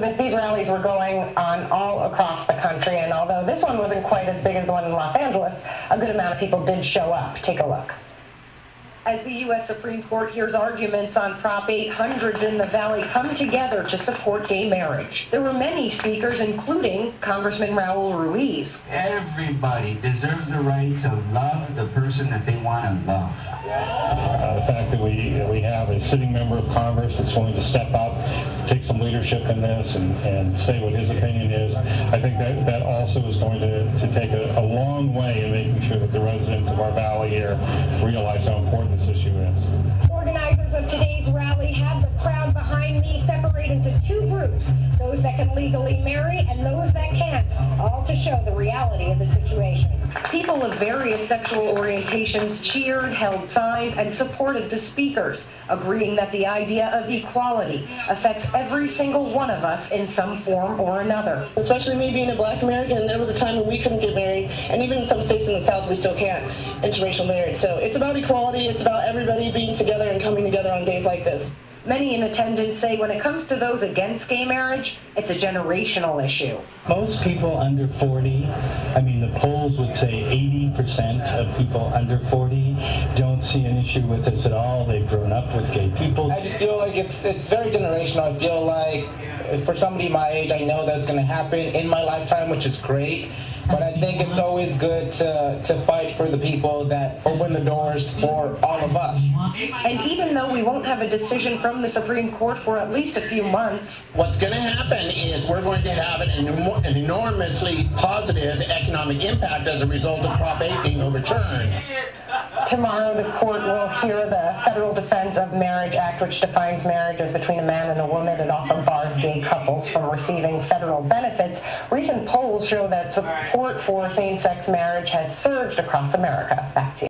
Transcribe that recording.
But these rallies were going on all across the country, and although this one wasn't quite as big as the one in Los Angeles, a good amount of people did show up. Take a look. As the U.S. Supreme Court hears arguments on Prop 8, hundreds in the Valley come together to support gay marriage. There were many speakers, including Congressman Raul Ruiz. Everybody deserves the right to love the person that they want to love. The fact that we have a sitting member of Congress that's willing to step up, take some leadership in this, and say what his opinion is, I think that also is going to take a long way in making sure that the residents of our valley here realize how important this issue is. Organizers of today's rally have the crowd behind me separate into two groups, those that can legally marry and those that can't, all to show the reality of the situation. People of various sexual orientations cheered, held signs, and supported the speakers, agreeing that the idea of equality affects every single one of us in some form or another. Especially me being a Black American, there was a time when we couldn't get married, and even in some states in the South, we still can't interracial marriage. So it's about equality, it's about everybody being together and coming together on days like this. Many in attendance say when it comes to those against gay marriage, it's a generational issue. Most people under 40, the polls would say 80% of people under 40 don't see an issue with this at all. They've grown up with gay people. I just feel like it's very generational. I feel like for somebody my age, I know that's going to happen in my lifetime, which is great. But I think it's always good to fight for the people that open the doors for all of us. And even though we won't have a decision from the Supreme Court for at least a few months, what's going to happen is we're going to have an enormously positive economic impact as a result of Prop 8 being overturned. Tomorrow, the court will hear the Federal Defense of Marriage Act, which defines marriage as between a man and a woman. It also bars gay couples from receiving federal benefits. Recent polls show that support for same-sex marriage has surged across America. Back to you.